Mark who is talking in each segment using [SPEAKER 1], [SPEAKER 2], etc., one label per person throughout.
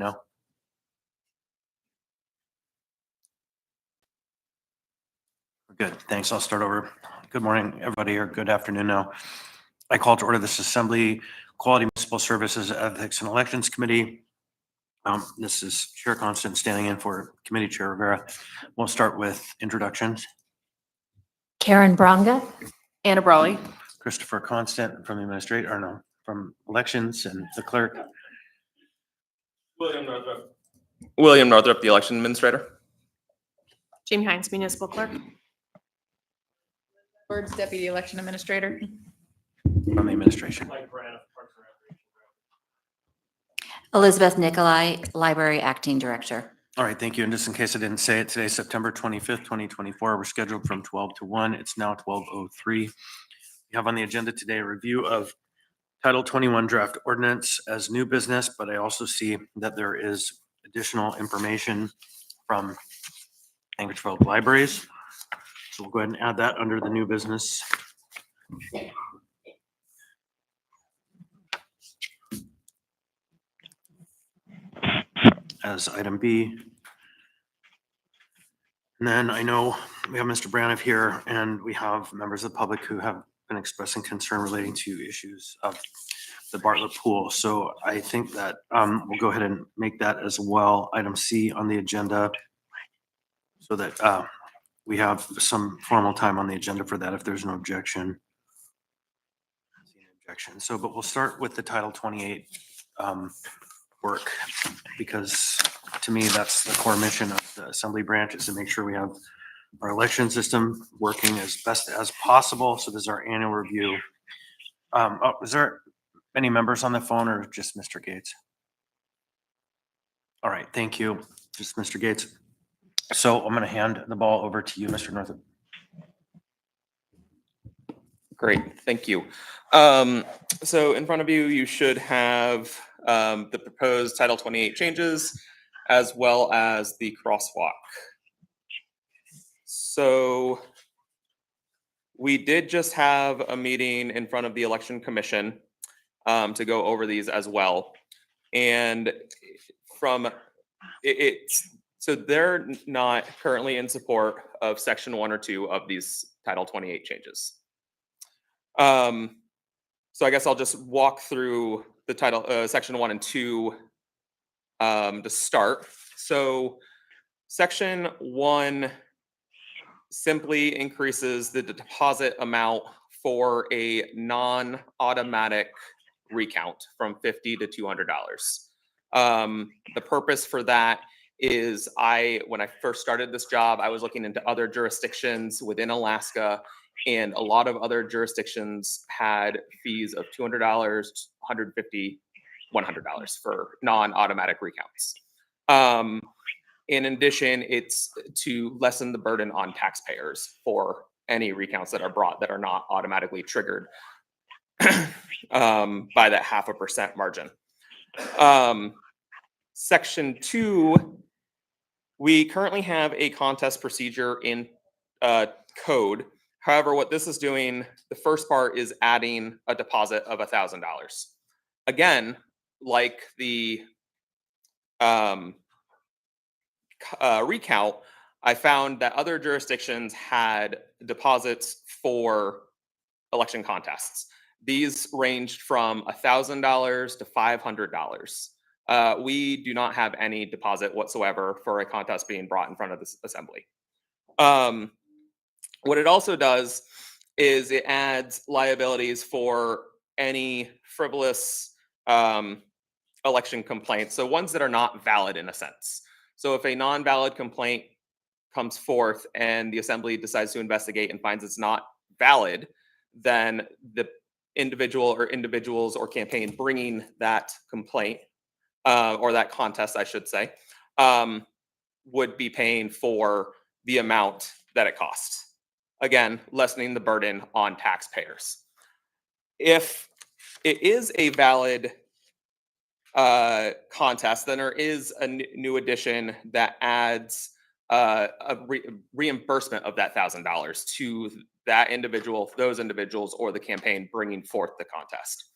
[SPEAKER 1] No? Good, thanks. I'll start over. Good morning, everybody, or good afternoon now. I call to order this Assembly Quality Municipal Services Ethics and Elections Committee. This is Chair Constant standing in for Committee Chair Rivera. We'll start with introductions.
[SPEAKER 2] Karen Bronga.
[SPEAKER 3] Anna Brawley.
[SPEAKER 1] Christopher Constant from the administrator, or no, from elections, and the clerk.
[SPEAKER 4] William Northrup, the election administrator.
[SPEAKER 3] Jamie Hines, Municipal Clerk.
[SPEAKER 5] Bird's Deputy Election Administrator.
[SPEAKER 1] From the administration.
[SPEAKER 2] Elizabeth Nicolai, Library Acting Director.
[SPEAKER 1] All right, thank you. And just in case I didn't say it, today, September 25th, 2024, we're scheduled from 12 to 1. It's now 12:03. We have on the agenda today a review of Title 21 draft ordinance as new business, but I also see that there is additional information from Anchorage Libraries. So we'll go ahead and add that under the new business. As item B. And then I know we have Mr. Braniff here, and we have members of the public who have been expressing concern relating to issues of the Bartlett pool. So I think that we'll go ahead and make that as well, item C on the agenda, so that we have some formal time on the agenda for that if there's no objection. So, but we'll start with the Title 28 work, because to me, that's the core mission of the Assembly branch, is to make sure we have our election system working as best as possible. So this is our annual review. Is there any members on the phone, or just Mr. Gates? All right, thank you. Just Mr. Gates. So I'm going to hand the ball over to you, Mr. Northup.
[SPEAKER 4] Great, thank you. So in front of you, you should have the proposed Title 28 changes, as well as the crosswalk. So we did just have a meeting in front of the Election Commission to go over these as well. And from so they're not currently in support of Section 1 or 2 of these Title 28 changes. So I guess I'll just walk through the title, Section 1 and 2 to start. So Section 1 simply increases the deposit amount for a non-automatic recount from $50 to $200. The purpose for that is when I first started this job, I was looking into other jurisdictions within Alaska, and a lot of other jurisdictions had fees of $200, $150, $100 for non-automatic recounts. In addition, it's to lessen the burden on taxpayers for any recounts that are brought that are not automatically triggered by that 0.5% margin. Section 2, we currently have a contest procedure in code. However, what this is doing, the first part is adding a deposit of $1,000. Again, like the recount, I found that other jurisdictions had deposits for election contests. These ranged from $1,000 to $500. We do not have any deposit whatsoever for a contest being brought in front of this assembly. What it also does is it adds liabilities for any frivolous election complaints, so ones that are not valid in a sense. So if a non-valid complaint comes forth and the assembly decides to investigate and finds it's not valid, then the individual or individuals or campaign bringing that complaint or that contest, I should say, would be paying for the amount that it costs. Again, lessening the burden on taxpayers. If it is a valid contest, then there is a new addition that adds a reimbursement of that $1,000 to that individual, those individuals, or the campaign bringing forth the contest.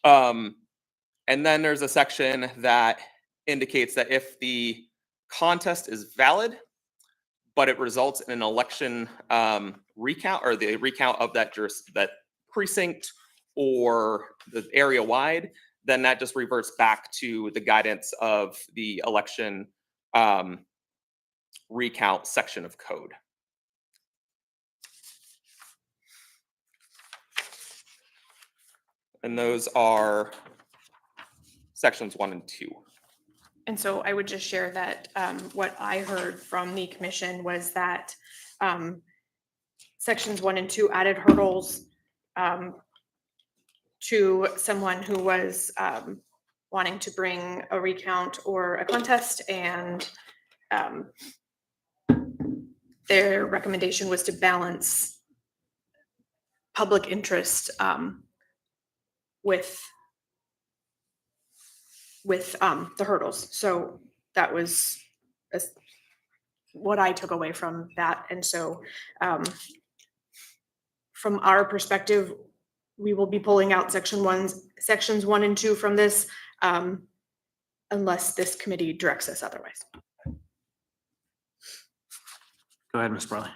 [SPEAKER 4] And then there's a section that indicates that if the contest is valid, but it results in an election recount or the recount of that precinct or the area wide, then that just reverts back to the guidance of the election recount section of code. And those are sections 1 and 2.
[SPEAKER 3] And so I would just share that what I heard from the commission was that sections 1 and 2 added hurdles to someone who was wanting to bring a recount or a contest, and their recommendation was to balance public interest with the hurdles. So that was what I took away from that. And so from our perspective, we will be pulling out sections 1 and 2 from this unless this committee directs us otherwise.
[SPEAKER 1] Go ahead, Ms. Brawley.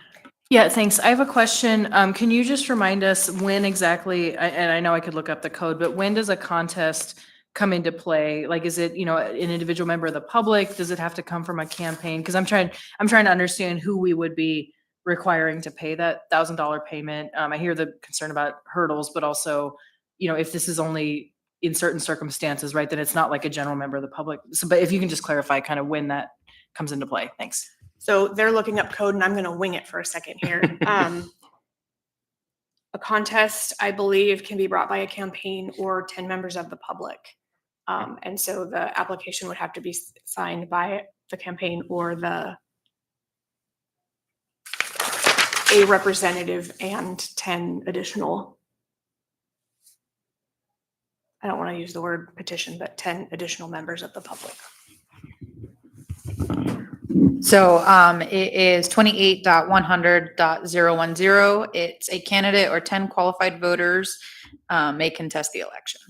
[SPEAKER 6] Yeah, thanks. I have a question. Can you just remind us when exactly, and I know I could look up the code, but when does a contest come into play? Like, is it, an individual member of the public? Does it have to come from a campaign? Because I'm trying to understand who we would be requiring to pay that $1,000 payment. I hear the concern about hurdles, but also, if this is only in certain circumstances, right, then it's not like a general member of the public. So, but if you can just clarify kind of when that comes into play. Thanks.
[SPEAKER 3] So they're looking up code, and I'm going to wing it for a second here. A contest, I believe, can be brought by a campaign or 10 members of the public. And so the application would have to be signed by the campaign or a representative and 10 additional. I don't want to use the word petition, but 10 additional members of the public.
[SPEAKER 5] So it is 28.100.010. It's a candidate or 10 qualified voters may contest the election.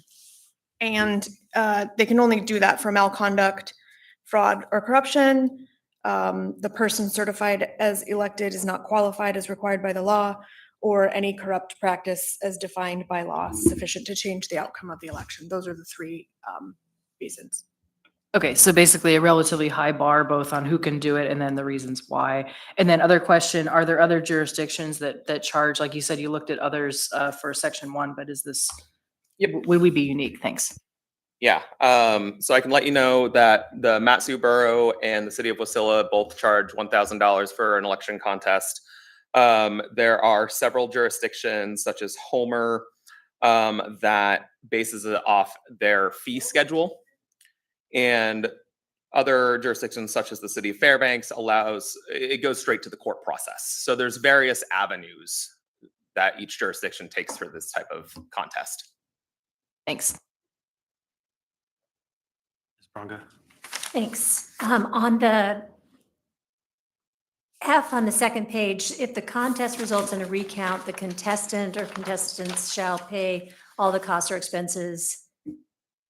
[SPEAKER 3] And they can only do that for malconduct, fraud, or corruption. The person certified as elected is not qualified as required by the law, or any corrupt practice as defined by law sufficient to change the outcome of the election. Those are the 3 reasons.
[SPEAKER 6] Okay, so basically a relatively high bar, both on who can do it and then the reasons why. And then other question, are there other jurisdictions that charge, like you said, you looked at others for section 1, but is this, would we be unique? Thanks.
[SPEAKER 4] Yeah, so I can let you know that the Matsu Borough and the city of Wasilla both charge $1,000 for an election contest. There are several jurisdictions such as Homer that bases it off their fee schedule. And other jurisdictions such as the city of Fairbanks it goes straight to the court process. So there's various avenues that each jurisdiction takes for this type of contest.
[SPEAKER 6] Thanks.
[SPEAKER 1] Ms. Bronga.
[SPEAKER 2] Thanks. On the F on the second page, if the contest results in a recount, the contestant or contestants shall pay all the costs or expenses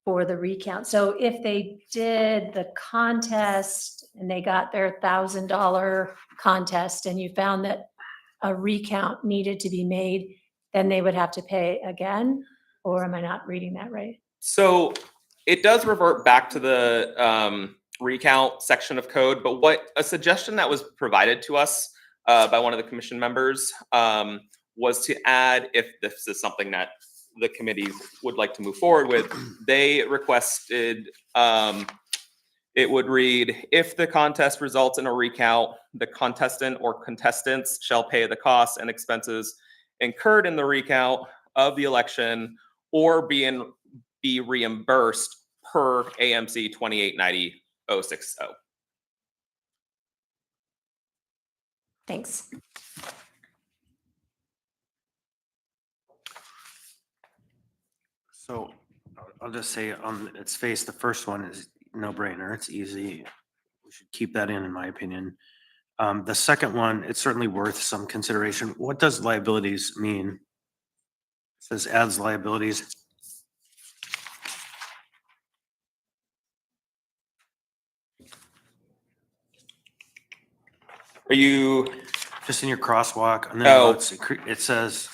[SPEAKER 2] for the recount. So if they did the contest and they got their $1,000 contest and you found that a recount needed to be made, then they would have to pay again? Or am I not reading that right?
[SPEAKER 4] So it does revert back to the recount section of code, but a suggestion that was provided to us by one of the commission members was to add, if this is something that the committee would like to move forward with, they requested it would read, if the contest results in a recount, the contestant or contestants shall pay the costs and expenses incurred in the recount of the election or be reimbursed per AMC 2890-060.
[SPEAKER 2] Thanks.
[SPEAKER 1] So I'll just say on its face, the first one is no brainer. It's easy. We should keep that in my opinion. The second one, it's certainly worth some consideration. What does liabilities mean? It says adds liabilities.
[SPEAKER 4] Are you,
[SPEAKER 1] Just in your crosswalk, and then
[SPEAKER 4] Oh.
[SPEAKER 1] it says,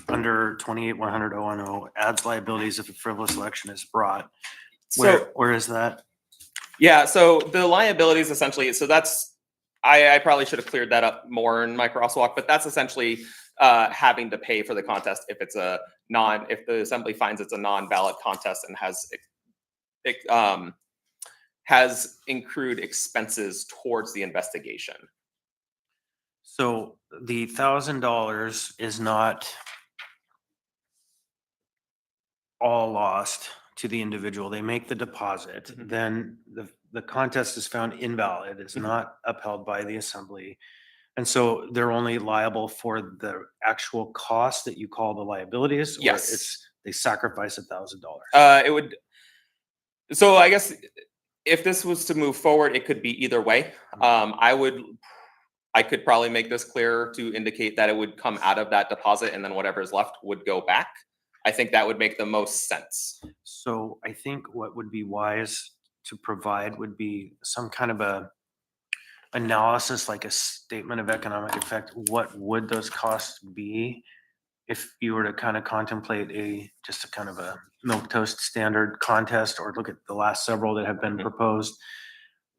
[SPEAKER 1] under 28-100-010, adds liabilities if a frivolous election is brought.
[SPEAKER 4] so,
[SPEAKER 1] Where is that?
[SPEAKER 4] yeah, so the liabilities essentially, so that's, I probably should have cleared that up more in my crosswalk, but that's essentially having to pay for the contest if it's if the assembly finds it's a non-valid contest and has accrued expenses towards the investigation.
[SPEAKER 1] So the $1,000 is not all lost to the individual. They make the deposit,
[SPEAKER 4] Mhm.
[SPEAKER 1] then the contest is found invalid, is
[SPEAKER 4] Mhm.
[SPEAKER 1] not upheld by the assembly. And so they're only liable for the actual cost that you call the liabilities, or
[SPEAKER 4] Yes.
[SPEAKER 1] they sacrifice $1,000.
[SPEAKER 4] It would, so I guess if this was to move forward, it could be either way. I could probably make this clearer to indicate that it would come out of that deposit and then whatever's left would go back. I think that would make the most sense.
[SPEAKER 1] So I think what would be wise to provide would be some kind of a analysis, like a statement of economic effect. What would those costs be if you were to kind of contemplate just a kind of a milquetoast standard contest, or look at the last several that have been
[SPEAKER 4] Mhm.
[SPEAKER 1] proposed,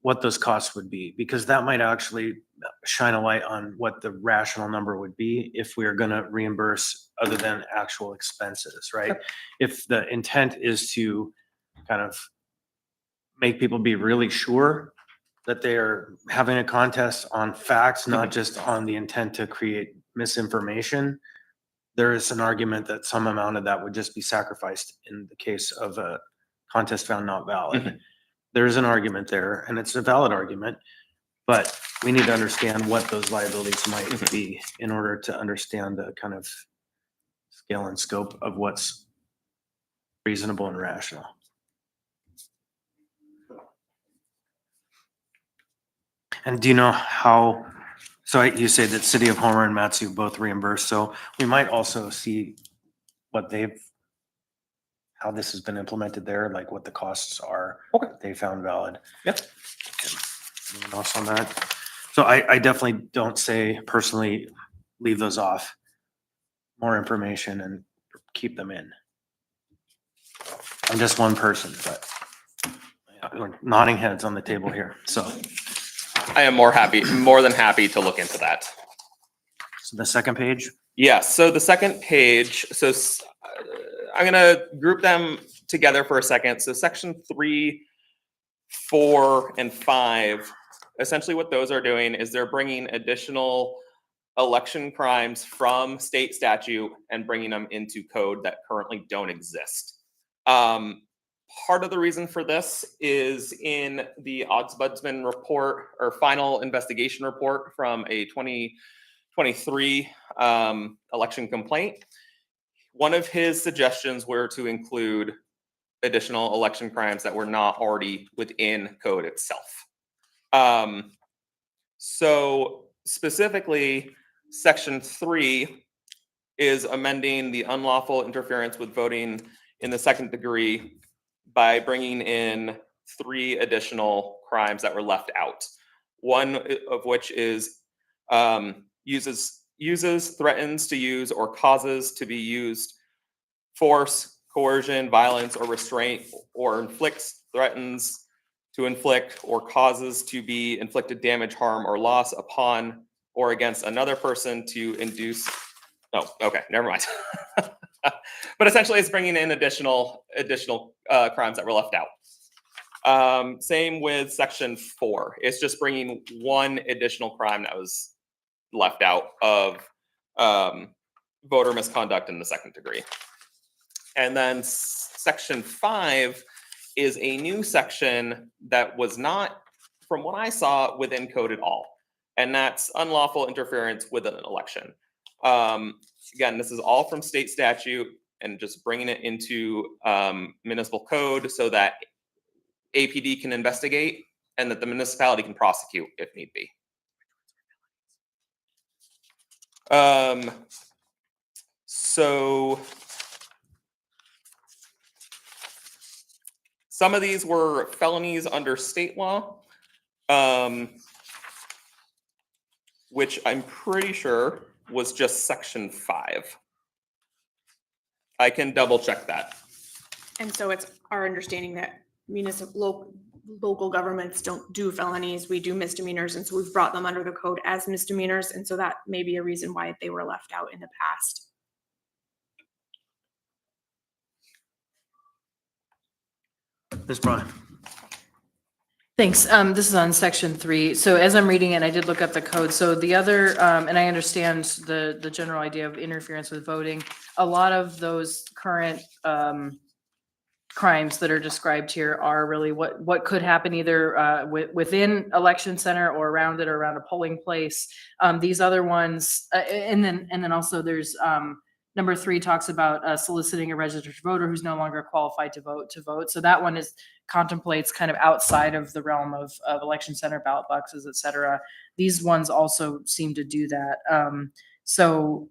[SPEAKER 1] what those costs would be, because that might actually shine a light on what the rational number would be if we are going to reimburse other than actual expenses, right? If the intent is to kind of make people be really sure that they are having a contest on facts, not just on the intent to create misinformation, there is an argument that some amount of that would just be sacrificed in the case of a contest found not valid.
[SPEAKER 4] Mhm.
[SPEAKER 1] There is an argument there, and it's a valid argument, but we need to understand what those liabilities might
[SPEAKER 4] Mhm.
[SPEAKER 1] be in order to understand the kind of scale and scope of what's reasonable and rational. And do you know how, so you say that City of Homer and Matsu both reimbursed, so we might also see what how this has been implemented there, like what the costs are.
[SPEAKER 4] Okay.
[SPEAKER 1] That they found valid.
[SPEAKER 4] Yep.
[SPEAKER 1] Anyone else on that? So I definitely don't say personally, leave those off. More information and keep them in. I'm just one person, but we're nodding heads on the table here. So
[SPEAKER 4] I am more than happy to look into that.
[SPEAKER 1] the second page,
[SPEAKER 4] Yeah, so the second page, I'm gonna group them together for a second. So section 3, 4, and 5, essentially what those are doing is they're bringing additional election crimes from state statute and bringing them into code that currently don't exist. Part of the reason for this is in the Ombudsman report or final investigation report from a 2023 election complaint. One of his suggestions were to include additional election crimes that were not already within code itself. So specifically, section 3 is amending the unlawful interference with voting in the second degree by bringing in 3 additional crimes that were left out. One of which is uses, threatens to use, or causes to be used force, coercion, violence, or restraint, or inflicts, threatens to inflict, or causes to be inflicted damage, harm, or loss upon or against another person to induce. Oh, okay, never mind. But essentially, it's bringing in additional crimes that were left out. Same with section 4. It's just bringing one additional crime that was left out of voter misconduct in the second degree. And then section 5 is a new section that was not, from what I saw, within code at all. And that's unlawful interference with an election. Again, this is all from state statute and just bringing it into municipal code so that APD can investigate and that the municipality can prosecute if need be. So some of these were felonies under state law. which I'm pretty sure was just section 5. I can double check that.
[SPEAKER 3] And so it's our understanding that local governments don't do felonies, we do misdemeanors, and so we've brought them under the code as misdemeanors, and so that may be a reason why they were left out in the past.
[SPEAKER 1] Ms. Braun.
[SPEAKER 6] Thanks. This is on section 3. So as I'm reading it, I did look up the code. So the other, and I understand the general idea of interference with voting. A lot of those current crimes that are described here are really what could happen either within election center or around it or around a polling place. These other ones, and then also there's number 3 talks about soliciting a registered voter who's no longer qualified to vote. So that one contemplates kind of outside of the realm of election center ballot boxes, et cetera. These ones also seem to do that. So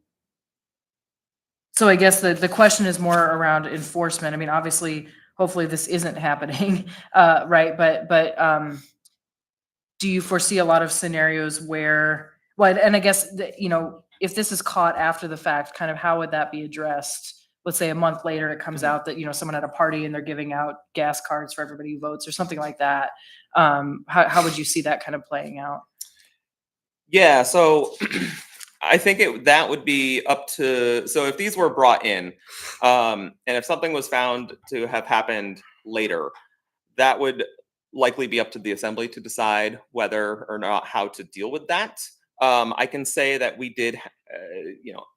[SPEAKER 6] I guess the question is more around enforcement. I mean, obviously, hopefully this isn't happening, right? But do you foresee a lot of scenarios where, well, and I guess, if this is caught after the fact, kind of how would that be addressed? Let's say a month later, it comes out that, someone had a party and they're giving out gas cards for everybody who votes or something like that. How would you see that kind of playing out?
[SPEAKER 4] Yeah, so I think that would be up to, so if these were brought in, and if something was found to have happened later, that would likely be up to the assembly to decide whether or not how to deal with that. I can say that we did,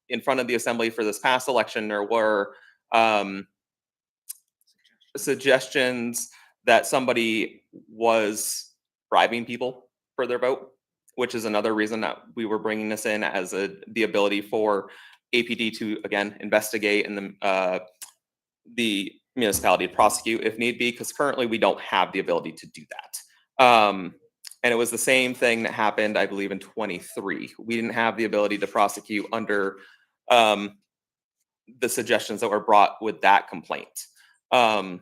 [SPEAKER 4] in front of the assembly for this past election, there were suggestions that somebody was bribing people for their vote, which is another reason that we were bringing this in as the ability for APD to, again, investigate and the municipality to prosecute if need be, because currently we don't have the ability to do that. And it was the same thing that happened, I believe, in 23. We didn't have the ability to prosecute under the suggestions that were brought with that complaint. So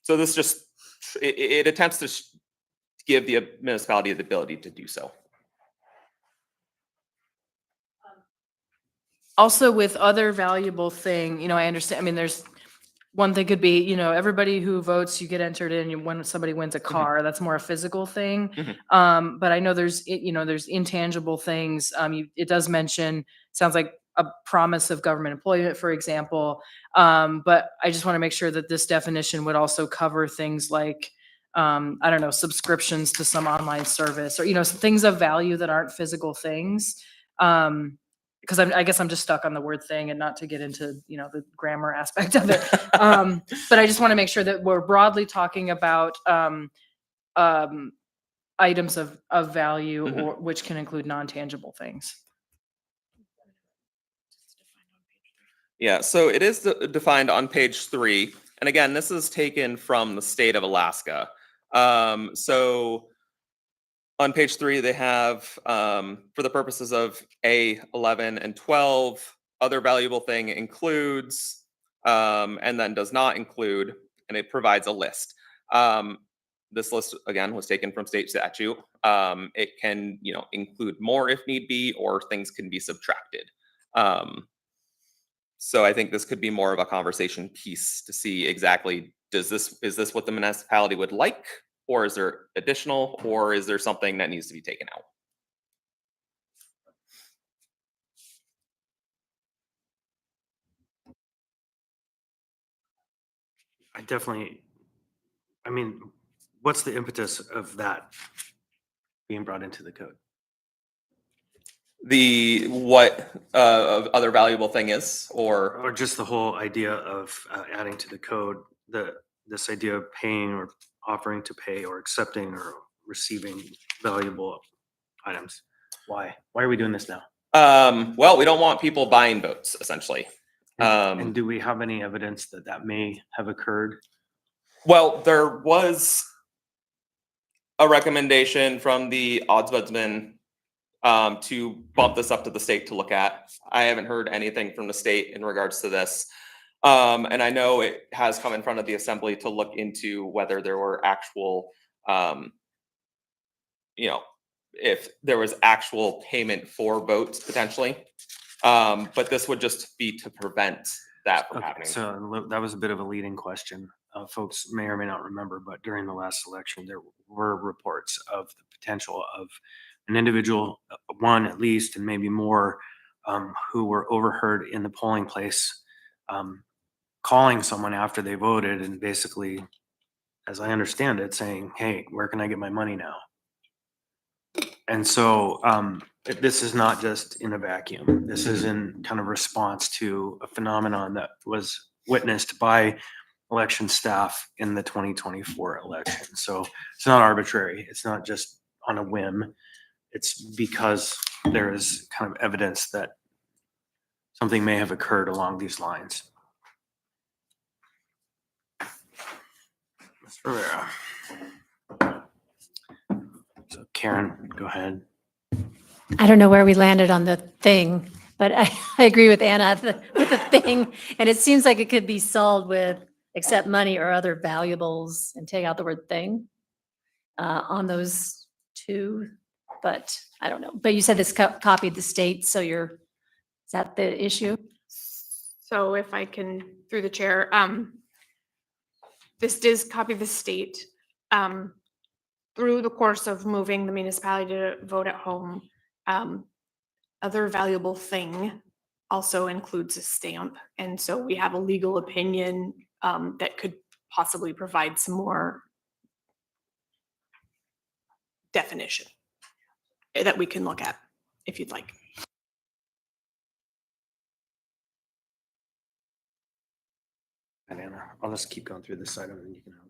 [SPEAKER 4] this just, it attempts to give the municipality the ability to do so.
[SPEAKER 6] Also with other valuable thing, I understand, I mean, there's one thing could be, everybody who votes, you get entered in when somebody wins a car, that's more a physical thing. But I know there's intangible things. It does mention, sounds like a promise of government employment, for example. But I just want to make sure that this definition would also cover things like, I don't know, subscriptions to some online service or, some things of value that aren't physical things. Because I guess I'm just stuck on the word thing and not to get into, the grammar aspect of it. But I just want to make sure that we're broadly talking about items of value or which can include non-tangible things.
[SPEAKER 4] Yeah, so it is defined on page 3. And again, this is taken from the state of Alaska. So on page 3, they have, for the purposes of A11 and 12, other valuable thing includes, and then does not include, and it provides a list. This list, again, was taken from state statute. It can, include more if need be, or things can be subtracted. So I think this could be more of a conversation piece to see exactly, is this what the municipality would like? Or is there additional, or is there something that needs to be taken out?
[SPEAKER 1] I mean, what's the impetus of that being brought into the code?
[SPEAKER 4] What other valuable thing is,
[SPEAKER 1] Or just the whole idea of adding to the code, this idea of paying or offering to pay or accepting or receiving valuable items. Why are we doing this now?
[SPEAKER 4] Well, we don't want people buying votes, essentially.
[SPEAKER 1] And do we have any evidence that may have occurred?
[SPEAKER 4] Well, there was a recommendation from the ombudsman to bump this up to the state to look at. I haven't heard anything from the state in regards to this. And I know it has come in front of the assembly to look into whether there were actual, if there was actual payment for votes potentially. But this would just be to prevent that from
[SPEAKER 1] Okay,
[SPEAKER 4] happening.
[SPEAKER 1] so that was a bit of a leading question. Folks may or may not remember, but during the last election, there were reports of the potential of an individual, one at least, and maybe more, who were overheard in the polling place, calling someone after they voted and basically, as I understand it, saying, "Hey, where can I get my money now?" And so this is not just in a vacuum. This is in kind of response to a phenomenon that was witnessed by election staff in the 2024 election. So it's not arbitrary. It's not just on a whim. It's because there is kind of evidence that something may have occurred along these lines. Ms. Rivera. So Karen, go ahead.
[SPEAKER 2] I don't know where we landed on the thing, but I agree with Anna with the thing. And it seems like it could be solved with accept money or other valuables and take out the word thing on those two. But I don't know. But you said this copied the state, so is that the issue?
[SPEAKER 3] So if I can, through the chair, this does copy the state. Through the course of moving the municipality to vote at home, other valuable thing also includes a stamp. And so we have a legal opinion that could possibly provide some more definition that we can look at if you'd like.
[SPEAKER 1] And Anna, I'll just keep going through this item and then you can have it.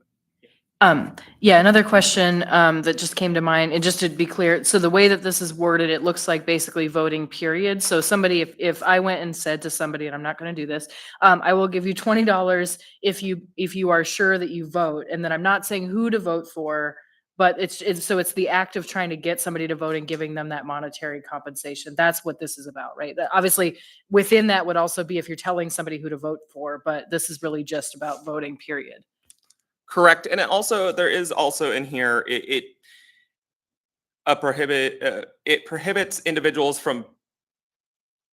[SPEAKER 6] Yeah, another question that just came to mind, and just to be clear, so the way that this is worded, it looks like basically voting period. So somebody, if I went and said to somebody, and I'm not going to do this, I will give you $20 if you are sure that you vote, and then I'm not saying who to vote for, but it's the act of trying to get somebody to vote and giving them that monetary compensation. That's what this is about, right? Obviously, within that would also be if you're telling somebody who to vote for, but this is really just about voting period.
[SPEAKER 4] Correct. And there is also in here, it prohibits individuals from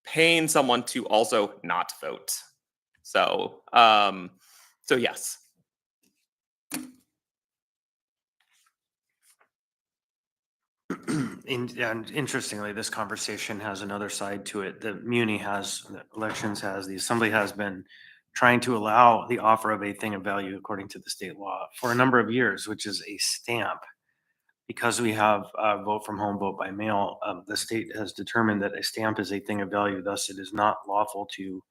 [SPEAKER 4] paying someone to also not vote. So yes.
[SPEAKER 1] And interestingly, this conversation has another side to it. The elections has, the assembly has been trying to allow the offer of a thing of value according to the state law for a number of years, which is a stamp. Because we have vote from home, vote by mail, the state has determined that a stamp is a thing of value. Thus, it is not lawful to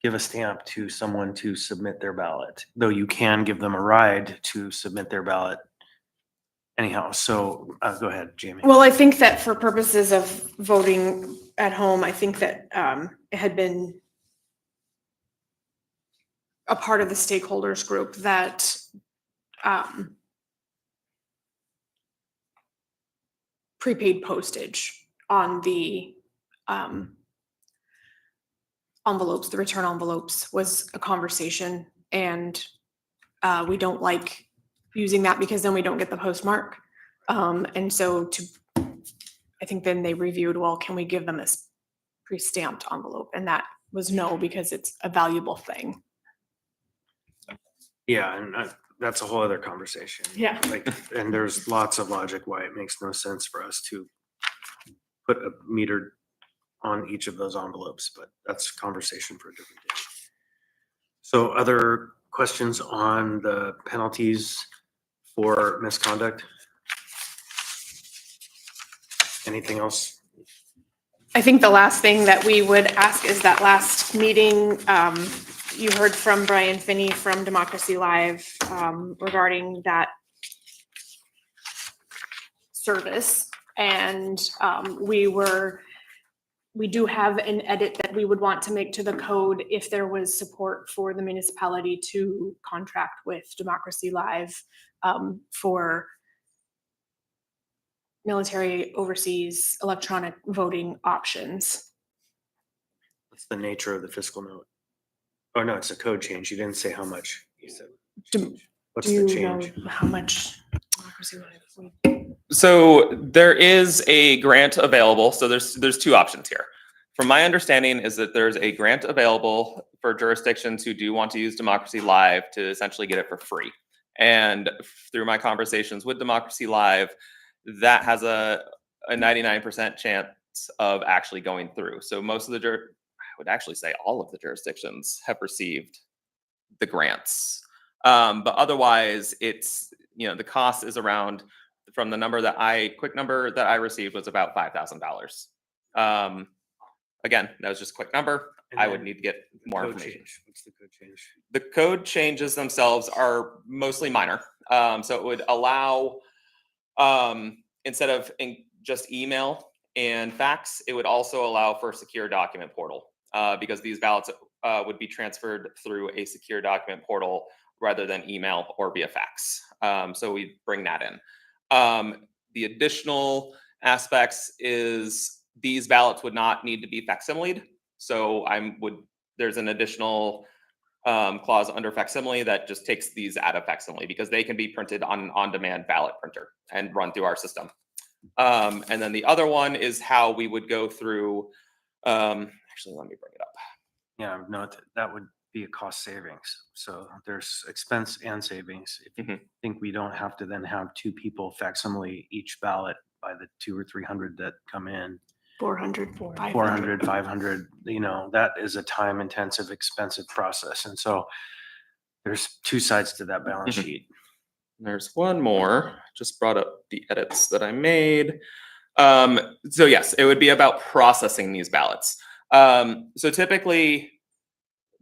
[SPEAKER 1] give a stamp to someone to submit their ballot, though you can give them a ride to submit their ballot. Anyhow, so go ahead, Jamie.
[SPEAKER 3] Well, I think that for purposes of voting at home, I think that it had been a part of the stakeholders group that prepaid postage on the envelopes, the return envelopes was a conversation, and we don't like using that because then we don't get the postmark. And so I think then they reviewed, well, can we give them this pre-stamped envelope? And that was no, because it's a valuable thing.
[SPEAKER 1] Yeah, and that's a whole other conversation.
[SPEAKER 3] Yeah.
[SPEAKER 1] And there's lots of logic why it makes no sense for us to put a meter on each of those envelopes, but that's a conversation for a different day. So other questions on the penalties for misconduct? Anything else?
[SPEAKER 3] I think the last thing that we would ask is that last meeting, you heard from Brian Finney from Democracy Live regarding that service. And we do have an edit that we would want to make to the code if there was support for the municipality to contract with Democracy Live for military overseas electronic voting options.
[SPEAKER 1] What's the nature of the fiscal note? Oh, no, it's a code change. You didn't say how much you said. What's
[SPEAKER 3] Do
[SPEAKER 1] the
[SPEAKER 3] you know
[SPEAKER 1] change?
[SPEAKER 3] how much democracy we
[SPEAKER 4] So there is a grant available. So there's two options here. From my understanding is that there's a grant available for jurisdictions who do want to use Democracy Live to essentially get it for free. And through my conversations with Democracy Live, that has a 99% chance of actually going through. So most of the I would actually say all of the jurisdictions have received the grants. But otherwise, it's, the cost is around, from the quick number that I received was about $5,000. Again, that was just quick number.
[SPEAKER 1] And
[SPEAKER 4] I would
[SPEAKER 1] then
[SPEAKER 4] need to get more
[SPEAKER 1] Code
[SPEAKER 4] information.
[SPEAKER 1] change. What's the code change?
[SPEAKER 4] The code changes themselves are mostly minor. So it would allow, instead of just email and fax, it would also allow for a secure document portal, because these ballots would be transferred through a secure document portal rather than email or via fax. So we bring that in. The additional aspects is these ballots would not need to be facsimiled. So there's an additional clause under facsimile that just takes these out of facsimile because they can be printed on an on-demand ballot printer and run through our system. And then the other one is how we would go through, actually, let me bring it up.
[SPEAKER 1] Yeah, no, that would be a cost savings. So there's expense and savings. If you think we don't have to then have two people facsimile each ballot by the 200 or 300 that come in,
[SPEAKER 3] 400,
[SPEAKER 1] 400, 500, that is a time intensive, expensive process. And so there's two sides to that balance sheet.
[SPEAKER 4] There's one more, just brought up the edits that I made. So yes, it would be about processing these ballots. So typically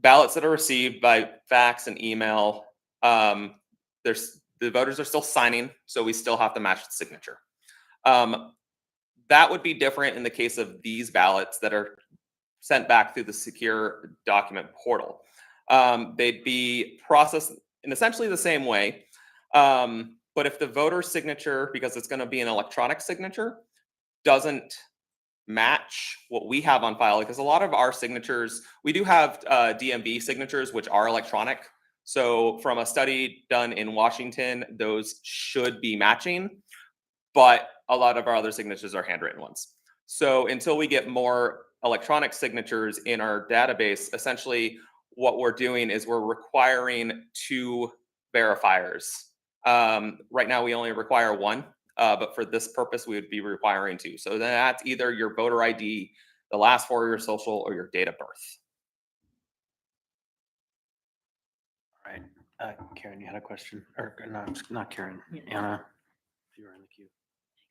[SPEAKER 4] ballots that are received by fax and email, the voters are still signing, so we still have to match the signature. That would be different in the case of these ballots that are sent back through the secure document portal. They'd be processed in essentially the same way. But if the voter signature, because it's going to be an electronic signature, doesn't match what we have on file, because a lot of our signatures, we do have DMV signatures, which are electronic. So from a study done in Washington, those should be matching, but a lot of our other signatures are handwritten ones. So until we get more electronic signatures in our database, essentially what we're doing is we're requiring two verifiers. Right now we only require one, but for this purpose we would be requiring two. So that's either your voter ID, the last four of your social, or your date of birth.
[SPEAKER 1] All right. Karen, you had a question? Or not Karen, Anna, if you were in the queue.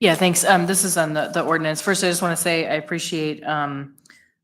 [SPEAKER 6] Yeah, thanks. This is on the ordinance. First, I just want to say I appreciate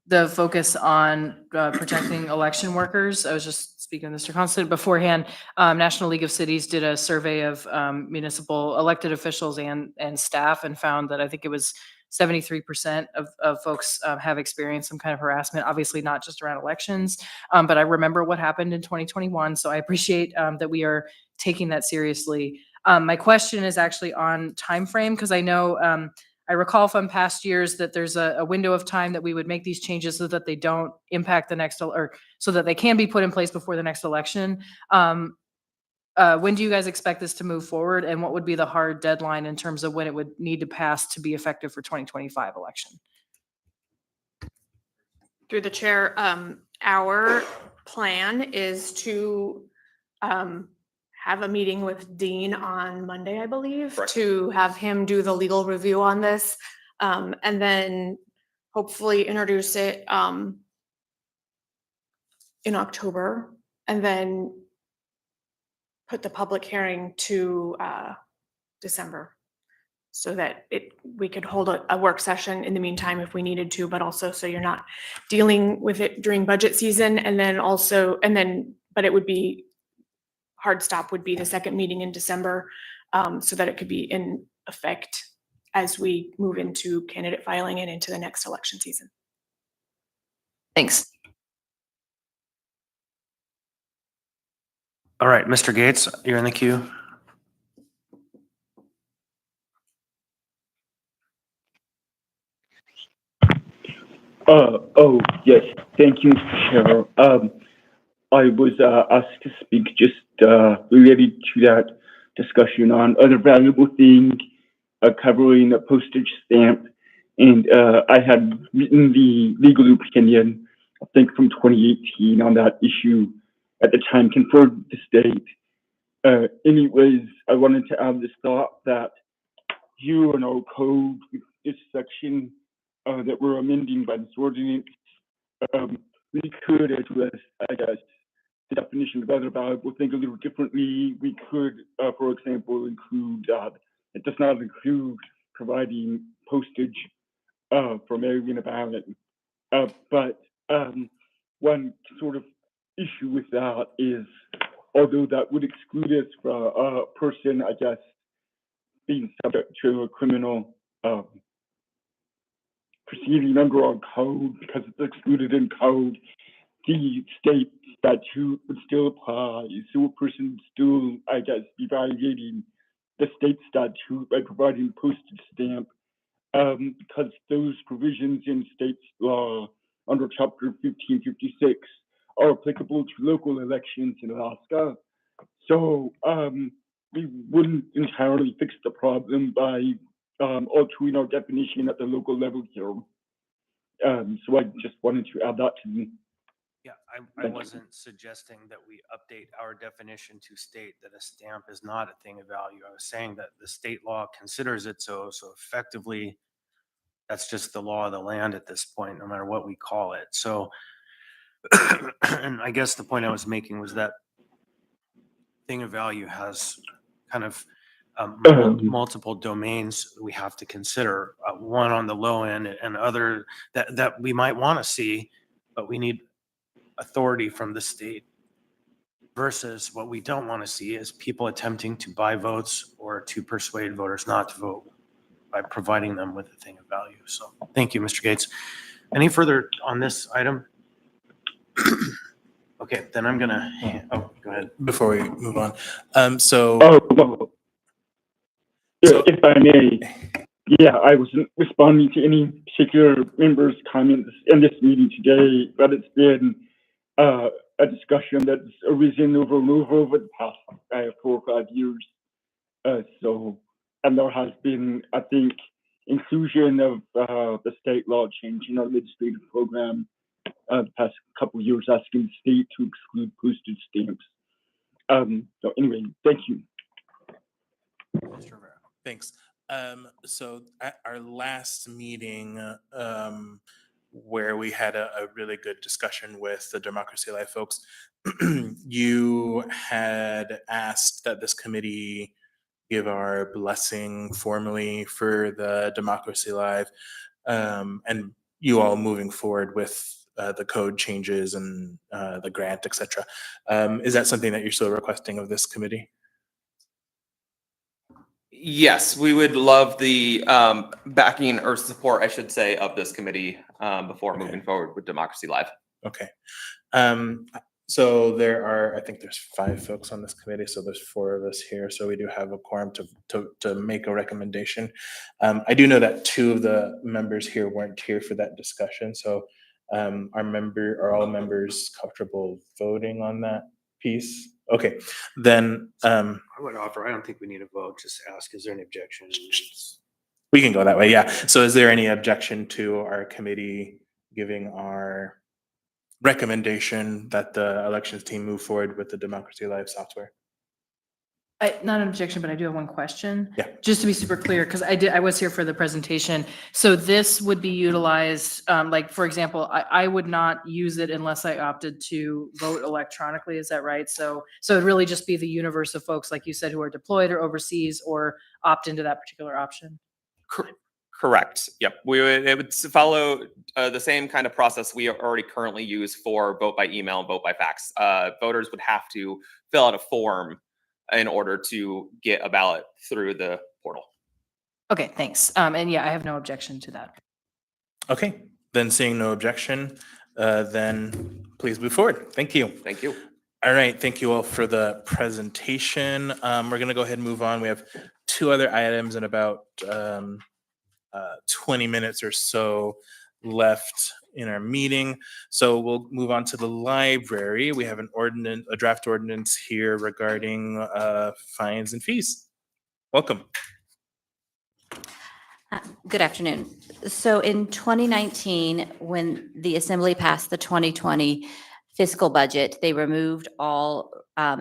[SPEAKER 6] the focus on protecting election workers. I was just speaking to Mr. Constant beforehand. National League of Cities did a survey of municipal elected officials and staff and found that I think it was 73% of folks have experienced some kind of harassment, obviously not just around elections, but I remember what happened in 2021. So I appreciate that we are taking that seriously. My question is actually on timeframe, because I know I recall from past years that there's a window of time that we would make these changes so that they don't impact the next, or so that they can be put in place before the next election. When do you guys expect this to move forward, and what would be the hard deadline in terms of when it would need to pass to be effective for 2025 election?
[SPEAKER 3] Through the chair, our plan is to have a meeting with Dean on Monday, I believe,
[SPEAKER 4] Correct.
[SPEAKER 3] to have him do the legal review on this, and then hopefully introduce it in October, and then put the public hearing to December, so that we could hold a work session in the meantime if we needed to, but also so you're not dealing with it during budget season, but it would be, hard stop would be the second meeting in December, so that it could be in effect as we move into candidate filing and into the next election season.
[SPEAKER 6] Thanks.
[SPEAKER 1] All right, Mr. Gates, you're in the queue.
[SPEAKER 7] Oh, yes. Thank you, Mr. Chair. I was asked to speak just related to that discussion on other valuable thing covering a postage stamp. And I had written the legal opinion, I think from 2018 on that issue at the time, conferred with the state. Anyways, I wanted to add this thought that here in our code, with this section that we're amending by this ordinance, we could address, I guess, the definition of other valuable thing a little differently. We could, for example, include it does not include providing postage for mailing a ballot. But one sort of issue with that is, although that would exclude us from a person, I guess, being subject to a criminal proceeding under our code because it's excluded in code, the state statute would still apply. So a person would still, I guess, be violating the state statute by providing a postage stamp because those provisions in state law under Chapter 1556 are applicable to local elections in Alaska. So we wouldn't entirely fix the problem by altering our definition at the local level here. So I just wanted to add that to me.
[SPEAKER 1] Yeah, I
[SPEAKER 7] Thank you.
[SPEAKER 1] wasn't suggesting that we update our definition to state that a stamp is not a thing of value. I was saying that the state law considers it so effectively, that's just the law of the land at this point, no matter what we call it. So, and I guess the point I was making was that thing of value has kind of multiple domains we have to consider, one on the low end and other that we might want to see, but we need authority from the state, versus what we don't want to see is people attempting to buy votes or to persuade voters not to vote by providing them with a thing of value. So thank you, Mr. Gates. Any further on this item? Okay, then I'm gonna, oh, go ahead.
[SPEAKER 8] Before we move on. So,
[SPEAKER 7] Oh, well,
[SPEAKER 8] So-
[SPEAKER 7] if I may, yeah, I wasn't responding to any particular members' comments in this meeting today, but it's been a discussion that's arisen over and over the past 4 or 5 years. And there has been, I think, inclusion of the state law change in our legislative program the past couple of years, asking the state to exclude postage stamps. So anyway, thank you.
[SPEAKER 1] Mr. Rivera.
[SPEAKER 8] thanks. So at our last meeting, where we had a really good discussion with the Democracy Live folks, you had asked that this committee give our blessing formally for the Democracy Live, and you all moving forward with the code changes and the grant, et cetera. Is that something that you're still requesting of this committee?
[SPEAKER 4] Yes, we would love the backing or support, I should say, of this committee before
[SPEAKER 8] Okay.
[SPEAKER 4] moving forward with Democracy Live.
[SPEAKER 8] Okay. So there are, I think there's 5 folks on this committee, so there's 4 of us here. So we do have a quorum to make a recommendation. I do know that 2 of the members here weren't here for that discussion. So are all members comfortable voting on that piece? Okay, then
[SPEAKER 1] I would offer, I don't think we need a vote, just ask, is there any objection?
[SPEAKER 8] we can go that way. Yeah. So is there any objection to our committee giving our recommendation that the elections team move forward with the Democracy Live software?
[SPEAKER 6] Not an objection, but I do have one question.
[SPEAKER 8] Yeah.
[SPEAKER 6] Just to be super clear, because I was here for the presentation. So this would be utilized, like, for example, I would not use it unless I opted to vote electronically. Is that right? So it'd really just be the universe of folks, like you said, who are deployed or overseas or opt into that particular option.
[SPEAKER 4] Correct. Yep. It would follow the same kind of process we already currently use for vote by email and vote by fax. Voters would have to fill out a form in order to get a ballot through the portal.
[SPEAKER 6] Okay, thanks. And yeah, I have no objection to that.
[SPEAKER 8] Okay, then seeing no objection, then please move forward. Thank you.
[SPEAKER 4] Thank you.
[SPEAKER 8] All right, thank you all for the presentation. We're gonna go ahead and move on. We have 2 other items and about 20 minutes or so left in our meeting. So we'll move on to the library. We have a draft ordinance here regarding fines and fees. Welcome.
[SPEAKER 9] Good afternoon. So in 2019, when the Assembly passed the 2020 fiscal budget, they removed all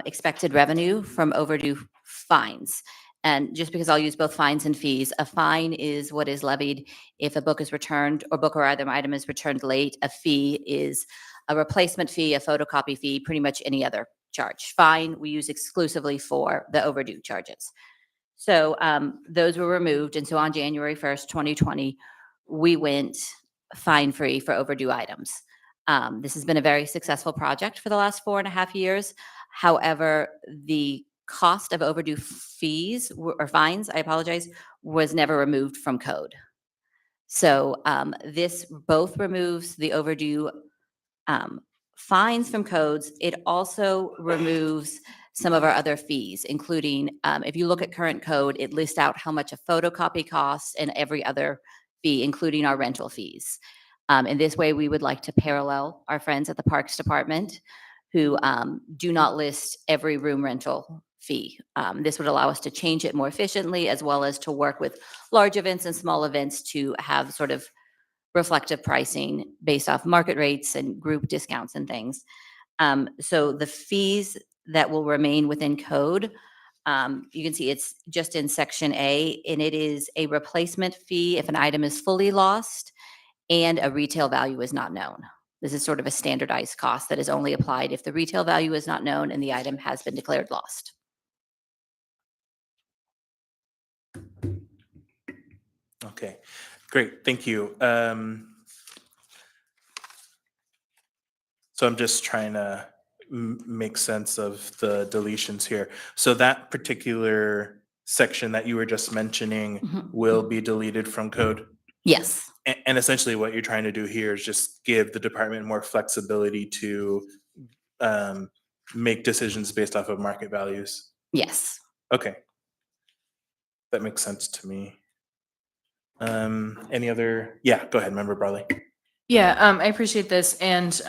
[SPEAKER 9] expected revenue from overdue fines. And just because I'll use both fines and fees, a fine is what is levied if a book is returned or book or item is returned late. A fee is a replacement fee, a photocopy fee, pretty much any other charge. Fine, we use exclusively for the overdue charges. So those were removed. And so on January 1st, 2020, we went fine-free for overdue items. This has been a very successful project for the last 4.5 years. However, the cost of overdue fees or fines, I apologize, was never removed from code. So this both removes the overdue fines from codes. It also removes some of our other fees, including if you look at current code, it lists out how much a photocopy costs and every other fee, including our rental fees. In this way, we would like to parallel our friends at the Parks Department who do not list every room rental fee. This would allow us to change it more efficiently, as well as to work with large events and small events to have sort of reflective pricing based off market rates and group discounts and things. So the fees that will remain within code, you can see it's just in section A, and it is a replacement fee if an item is fully lost and a retail value is not known. This is sort of a standardized cost that is only applied if the retail value is not known and the item has been declared lost.
[SPEAKER 8] Okay, great. Thank you. So I'm just trying to make sense of the deletions here. So that particular section that you were just mentioning
[SPEAKER 9] Mhm.
[SPEAKER 8] will be deleted from code?
[SPEAKER 9] Yes,
[SPEAKER 8] And essentially what you're trying to do here is just give the department more flexibility to make decisions based off of market values.
[SPEAKER 9] yes.
[SPEAKER 8] Okay. That makes sense to me. Any other, yeah, go ahead, Member Brawley.
[SPEAKER 6] Yeah, I appreciate this. And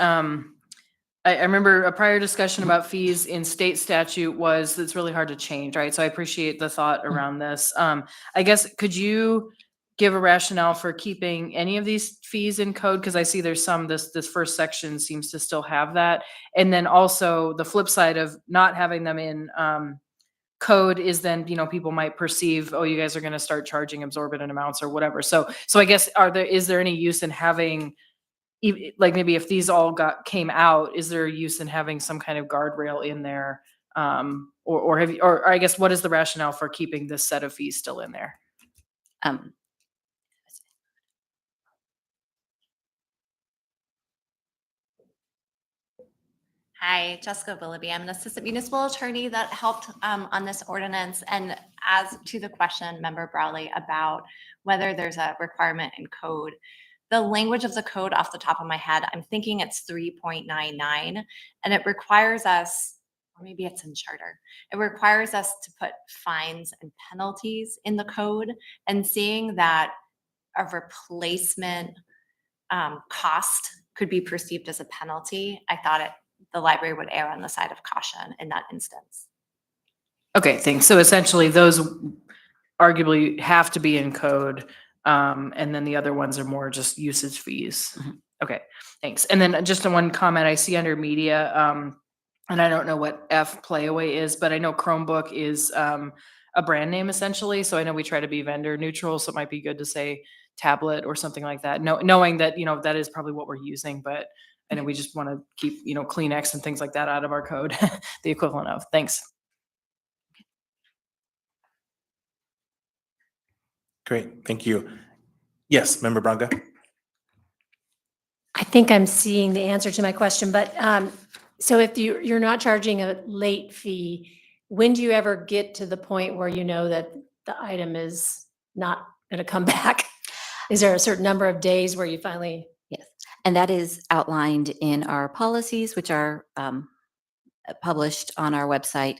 [SPEAKER 6] I remember a prior discussion about fees in state statute was it's really hard to change, right? So I appreciate the thought around this. I guess, could you give a rationale for keeping any of these fees in code? Because I see there's some, this first section seems to still have that. And then also the flip side of not having them in code is then, people might perceive, oh, you guys are going to start charging exorbitant amounts or whatever. So I guess, is there any use in having, like maybe if these all came out, is there a use in having some kind of guardrail in there? Or I guess, what is the rationale for keeping this set of fees still in there?
[SPEAKER 9] Um,
[SPEAKER 10] Hi, Jessica Willoughby. I'm an assistant municipal attorney that helped on this ordinance. And as to the question, Member Browley, about whether there's a requirement in code, the language of the code off the top of my head, I'm thinking it's 3.99, and it requires us, or maybe it's in charter, it requires us to put fines and penalties in the code, and seeing that a replacement cost could be perceived as a penalty, I thought the library would err on the side of caution in that instance.
[SPEAKER 6] Okay, thanks. So essentially those arguably have to be in code. And then the other ones are more just usage fees.
[SPEAKER 9] Mhm.
[SPEAKER 6] Okay, thanks. And then just one comment I see under media, and I don't know what F Playaway is, but I know Chromebook is a brand name essentially. So I know we try to be vendor neutral, so it might be good to say tablet or something like that, knowing that, that is probably what we're using, but I know we just want to keep, Kleenex and things like that out of our code, the equivalent of. Thanks.
[SPEAKER 8] Great, thank you. Yes, Member Branca.
[SPEAKER 2] I think I'm seeing the answer to my question, but so if you're not charging a late fee, when do you ever get to the point where you know that the item is not going to come back? Is there a certain number of days where you finally?
[SPEAKER 9] Yes, and that is outlined in our policies, which are published on our website.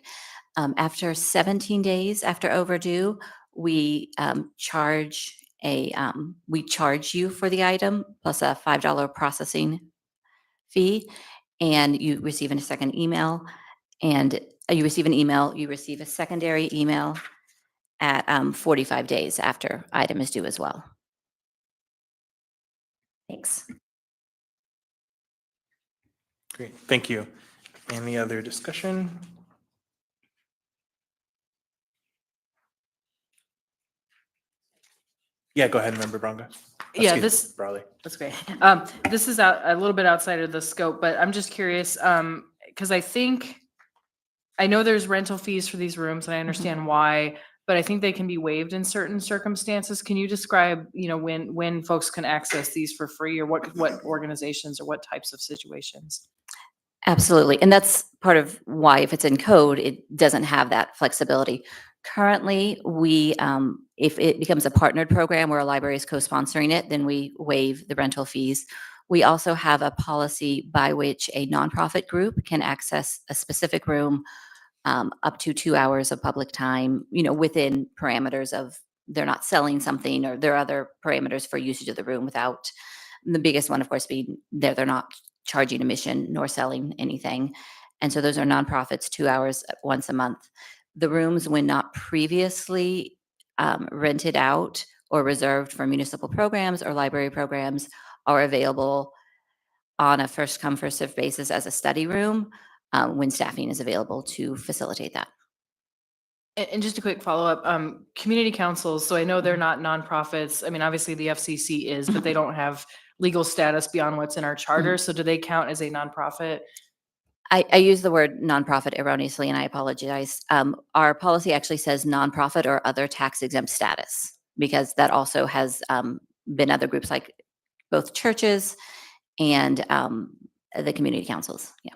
[SPEAKER 9] After 17 days after overdue, we charge we charge you for the item plus a $5 processing fee, and you receive a second email, and you receive an email, you receive a secondary email at 45 days after item is due as well. Thanks.
[SPEAKER 8] Great, thank you. Any other discussion? Yeah, go ahead, Member Bronca.
[SPEAKER 6] Yeah,
[SPEAKER 8] Excuse me,
[SPEAKER 6] this,
[SPEAKER 8] Brawley.
[SPEAKER 6] that's great. This is a little bit outside of the scope, but I'm just curious, because I know there's rental fees for these rooms and I understand why, but I think they can be waived in certain circumstances. Can you describe, when folks can access these for free, or what organizations or what types of situations?
[SPEAKER 9] Absolutely. And that's part of why, if it's in code, it doesn't have that flexibility. Currently, we, if it becomes a partnered program where a library is co-sponsoring it, then we waive the rental fees. We also have a policy by which a nonprofit group can access a specific room up to 2 hours of public time, within parameters of they're not selling something, or there are other parameters for usage of the room without, the biggest one, of course, being they're not charging admission nor selling anything. And so those are nonprofits, 2 hours once a month. The rooms, when not previously rented out or reserved for municipal programs or library programs, are available on a first come, first served basis as a study room when staffing is available to facilitate that.
[SPEAKER 6] And just a quick follow-up, community councils, so I know they're not nonprofits. I mean, obviously the FCC is, but they don't have legal status beyond what's in our charter. So do they count as a nonprofit?
[SPEAKER 9] I use the word nonprofit erroneously, and I apologize. Our policy actually says nonprofit or other tax exempt status, because that also has been other groups like both churches and the community councils. Yeah.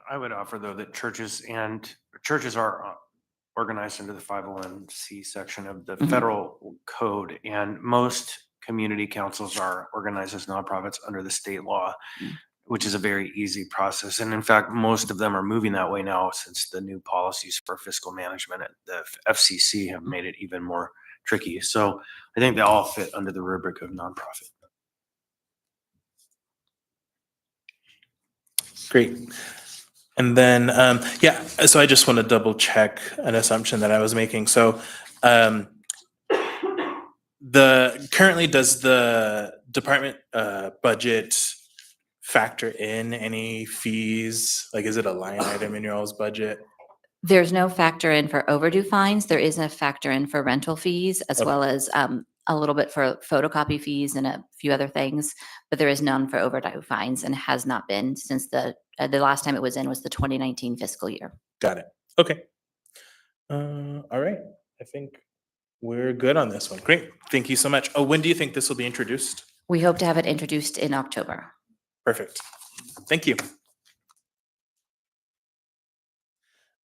[SPEAKER 1] I would offer, though, that churches are organized under the 501c section of the federal code, and most community councils are organized as nonprofits under the state law, which is a very easy process. And in fact, most of them are moving that way now, since the new policies for fiscal management at the FCC have made it even more tricky. So I think they all fit under the rubric of nonprofit.
[SPEAKER 8] Great. And then, so I just want to double check an assumption that I was making. So currently, does the department budget factor in any fees? Like, is it a line item in your all's budget?
[SPEAKER 9] There's no factor in for overdue fines. There is a factor in for rental fees, as well as a little bit for photocopy fees and a few other things, but there is none for overdue fines, and has not been since the last time it was in was the 2019 fiscal year.
[SPEAKER 8] Got it. Okay. All right. I think we're good on this one. Great. Thank you so much. Oh, when do you think this will be introduced?
[SPEAKER 9] We hope to have it introduced in October.
[SPEAKER 8] Perfect. Thank you.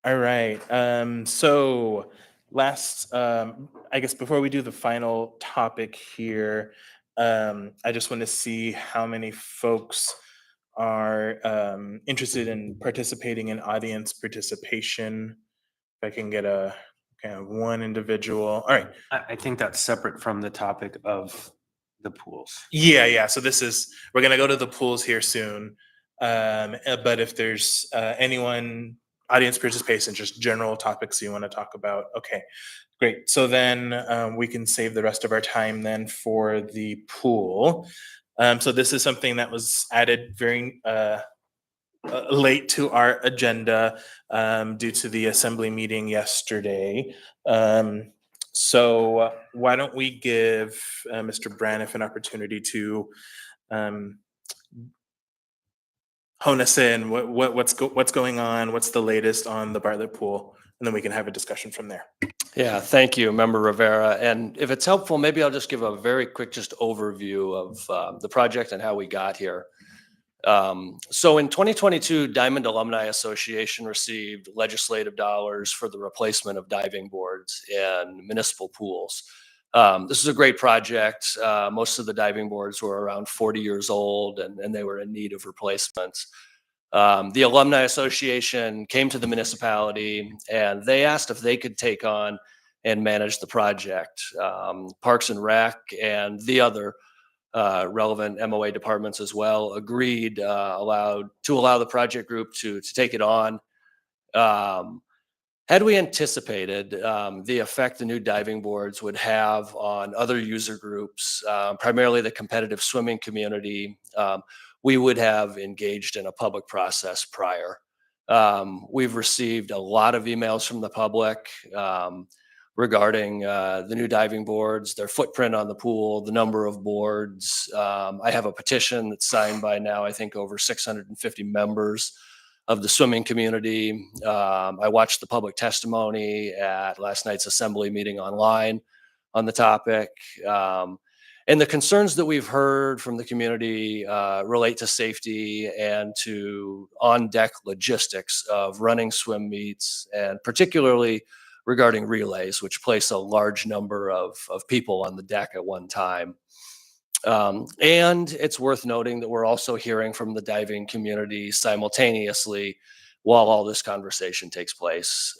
[SPEAKER 8] All right. So last, I guess before we do the final topic here, I just want to see how many folks are interested in participating in audience participation. If I can get a kind of one individual. All right.
[SPEAKER 1] I think that's separate from the topic of the pools.
[SPEAKER 8] Yeah. So we're going to go to the pools here soon. But if there's anyone, audience participation, just general topics you want to talk about. Okay, great. So then we can save the rest of our time then for the pool. So this is something that was added very late to our agenda due to the assembly meeting yesterday. So why don't we give Mr. Braniff an opportunity to hone us in, what's going on, what's the latest on the Bartlett pool, and then we can have a discussion from there.
[SPEAKER 11] Yeah, thank you, Member Rivera. And if it's helpful, maybe I'll just give a very quick just overview of the project and how we got here. So in 2022, Diamond Alumni Association received legislative dollars for the replacement of diving boards in municipal pools. This is a great project. Most of the diving boards were around 40 years old, and they were in need of replacements. The Alumni Association came to the municipality, and they asked if they could take on and manage the project. Parks and Rec and the other relevant MOA departments as well agreed to allow the project group to take it on. Had we anticipated the effect the new diving boards would have on other user groups, primarily the competitive swimming community, we would have engaged in a public process prior. We've received a lot of emails from the public regarding the new diving boards, their footprint on the pool, the number of boards. I have a petition that's signed by now, I think, over 650 members of the swimming community. I watched the public testimony at last night's assembly meeting online on the topic. And the concerns that we've heard from the community relate to safety and to on-deck logistics of running swim meets, and particularly regarding relays, which place a large number of people on the deck at one time. And it's worth noting that we're also hearing from the diving community simultaneously while all this conversation takes place.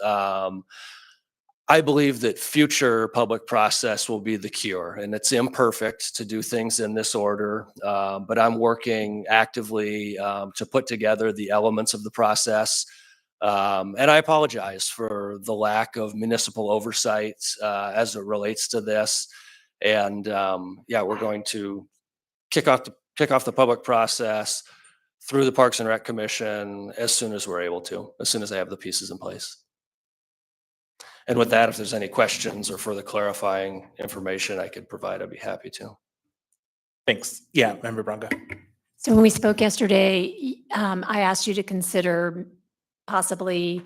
[SPEAKER 11] I believe that future public process will be the cure, and it's imperfect to do things in this order, but I'm working actively to put together the elements of the process. And I apologize for the lack of municipal oversight as it relates to this. And yeah, we're going to kick off the public process through the Parks and Rec Commission as soon as we're able to, as soon as I have the pieces in place. And with that, if there's any questions or further clarifying information I could provide, I'd be happy to.
[SPEAKER 8] Thanks. Yeah, Member Branca.
[SPEAKER 2] So when we spoke yesterday, I asked you to consider possibly,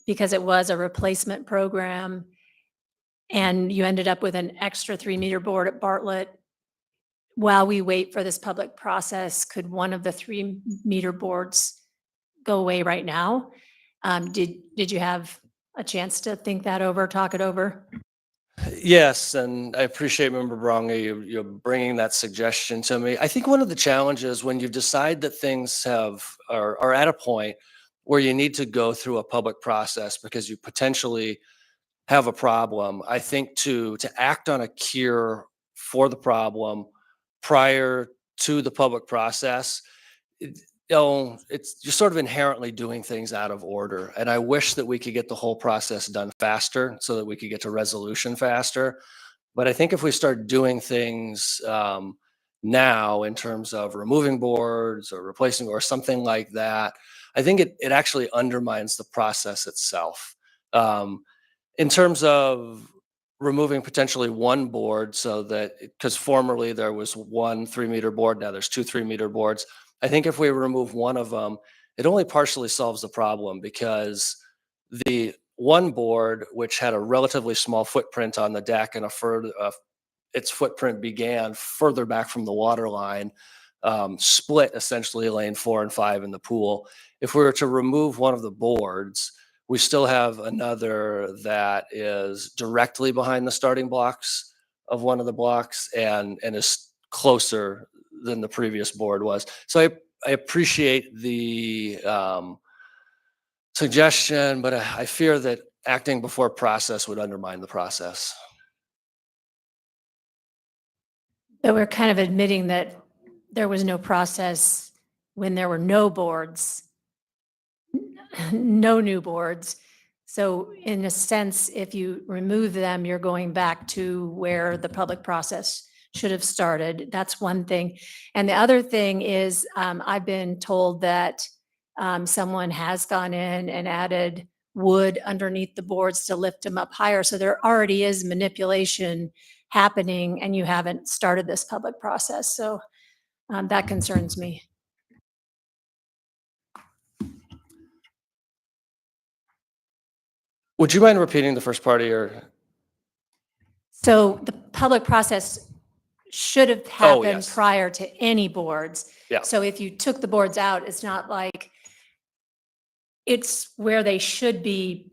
[SPEAKER 2] because it was a replacement program and you ended up with an extra 3-meter board at Bartlett, while we wait for this public process, could one of the 3-meter boards go away right now? Did you have a chance to think that over, talk it over?
[SPEAKER 11] Yes, and I appreciate Member Bronga, you bringing that suggestion to me. I think one of the challenges when you decide that things are at a point where you need to go through a public process because you potentially have a problem, I think to act on a cure for the problem prior to the public process, it's you're sort of inherently doing things out of order. And I wish that we could get the whole process done faster so that we could get to resolution faster. But I think if we start doing things now in terms of removing boards or replacing or something like that, I think it actually undermines the process itself. In terms of removing potentially one board, so that, because formerly there was one 3-meter board, now there's 2 3-meter boards. I think if we remove one of them, it only partially solves the problem, because the one board, which had a relatively small footprint on the deck and its footprint began further back from the water line, split essentially lane 4 and 5 in the pool. If we were to remove one of the boards, we still have another that is directly behind the starting blocks of one of the blocks and is closer than the previous board was. So I appreciate the suggestion, but I fear that acting before process would undermine the process.
[SPEAKER 2] But we're kind of admitting that there was no process when there were no boards, no new boards. So in a sense, if you remove them, you're going back to where the public process should have started. That's one thing. And the other thing is, I've been told that someone has gone in and added wood underneath the boards to lift them up higher. So there already is manipulation happening and you haven't started this public process. So that concerns me.
[SPEAKER 11] Would you mind repeating the first part of your?
[SPEAKER 2] So the public process should have
[SPEAKER 11] Oh,
[SPEAKER 2] happened
[SPEAKER 11] yes.
[SPEAKER 2] prior to any boards.
[SPEAKER 11] Yeah.
[SPEAKER 2] So if you took the boards out, it's not like it's where they should be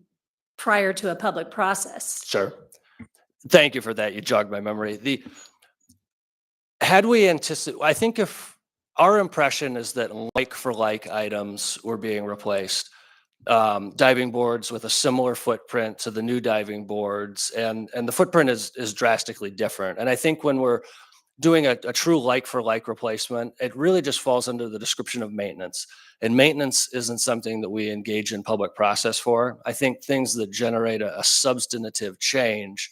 [SPEAKER 2] prior to a public process.
[SPEAKER 11] Sure. Thank you for that. You jogged my memory. Had we anticipated, I think if our impression is that like for like items were being replaced, diving boards with a similar footprint to the new diving boards, and the footprint is drastically different. And I think when we're doing a true like for like replacement, it really just falls under the description of maintenance. And maintenance isn't something that we engage in public process for. I think things that generate a substantive change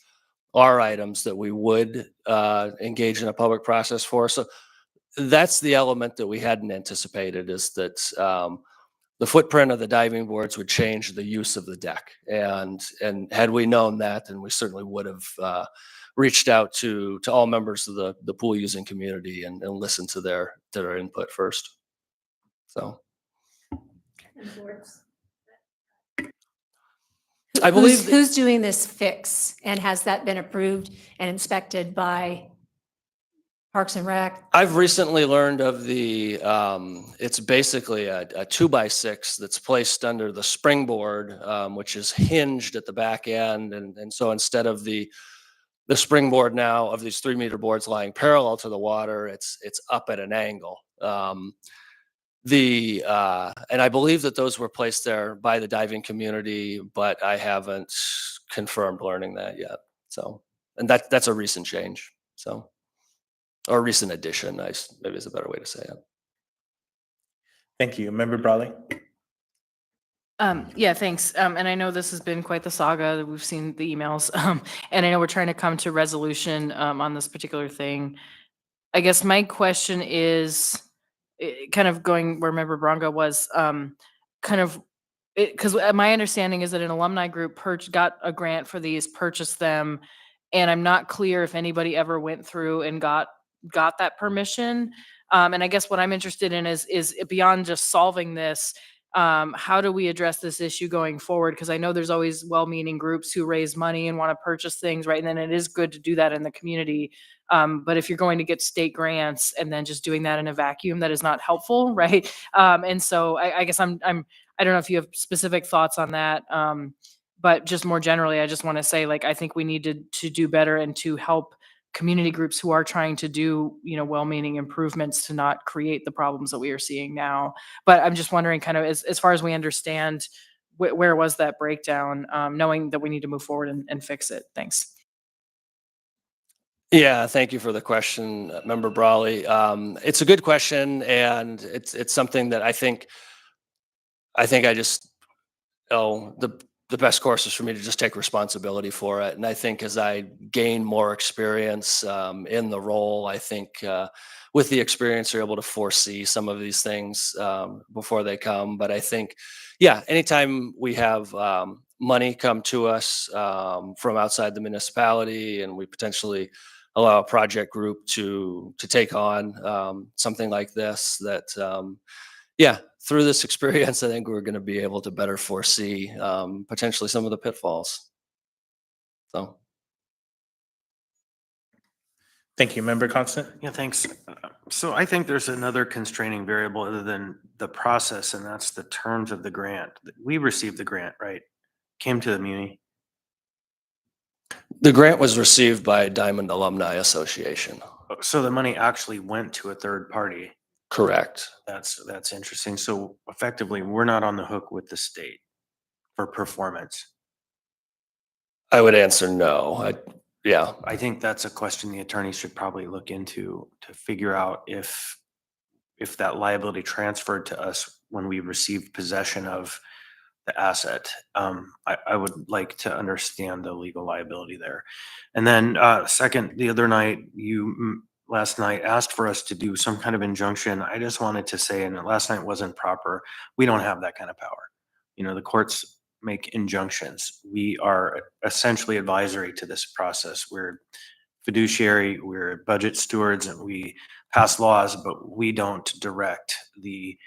[SPEAKER 11] are items that we would engage in a public process for. So that's the element that we hadn't anticipated, is that the footprint of the diving boards would change the use of the deck. And had we known that, then we certainly would have reached out to all members of the pool using community and listened to their input first. So I believe
[SPEAKER 2] Who's doing this fix, and has that been approved and inspected by Parks and Rec?
[SPEAKER 11] I've recently learned of the, it's basically a 2x6 that's placed under the springboard, which is hinged at the back end. And so instead of the springboard now of these 3-meter boards lying parallel to the water, it's up at an angle. And I believe that those were placed there by the diving community, but I haven't confirmed learning that yet. So, and that's a recent change. So, or recent addition, maybe is a better way to say it.
[SPEAKER 8] Thank you. Member Brawley?
[SPEAKER 6] Yeah, thanks. And I know this has been quite the saga, that we've seen the emails. And I know we're trying to come to resolution on this particular thing. I guess my question is kind of going where Member Bronga was, kind of, because my understanding is that an alumni group got a grant for these, purchased them, and I'm not clear if anybody ever went through and got that permission. And I guess what I'm interested in is beyond just solving this, how do we address this issue going forward? Because I know there's always well-meaning groups who raise money and want to purchase things, right? And then it is good to do that in the community. But if you're going to get state grants and then just doing that in a vacuum, that is not helpful, right? And so I guess I don't know if you have specific thoughts on that. But just more generally, I just want to say, like, I think we need to do better and to help community groups who are trying to do, well-meaning improvements to not create the problems that we are seeing now. But I'm just wondering, kind of, as far as we understand, where was that breakdown, knowing that we need to move forward and fix it? Thanks.
[SPEAKER 11] Yeah, thank you for the question, Member Brawley. It's a good question, and it's something that I think I just, the best course is for me to just take responsibility for it. And I think as I gain more experience in the role, I think with the experience, you're able to foresee some of these things before they come. But I think, yeah, anytime we have money come to us from outside the municipality, and we potentially allow a project group to take on something like this, that yeah, through this experience, I think we're going to be able to better foresee potentially some of the pitfalls. So,
[SPEAKER 8] Thank you. Member Constant?
[SPEAKER 1] Yeah, thanks. So I think there's another constraining variable other than the process, and that's the terms of the grant. We received the grant, right? Came to the muni.
[SPEAKER 11] the grant was received by Diamond Alumni Association.
[SPEAKER 1] So the money actually went to a third party.
[SPEAKER 11] Correct.
[SPEAKER 1] That's interesting. So effectively, we're not on the hook with the state for performance.
[SPEAKER 11] I would answer no. Yeah.
[SPEAKER 1] I think that's a question the attorney should probably look into to figure out if that liability transferred to us when we received possession of the asset. I would like to understand the legal liability there. And then second, the other night, last night asked for us to do some kind of injunction. I just wanted to say, and last night wasn't proper, we don't have that kind of power. The courts make injunctions. We are essentially advisory to this process. We're fiduciary, we're budget stewards, and we pass laws, but we don't direct the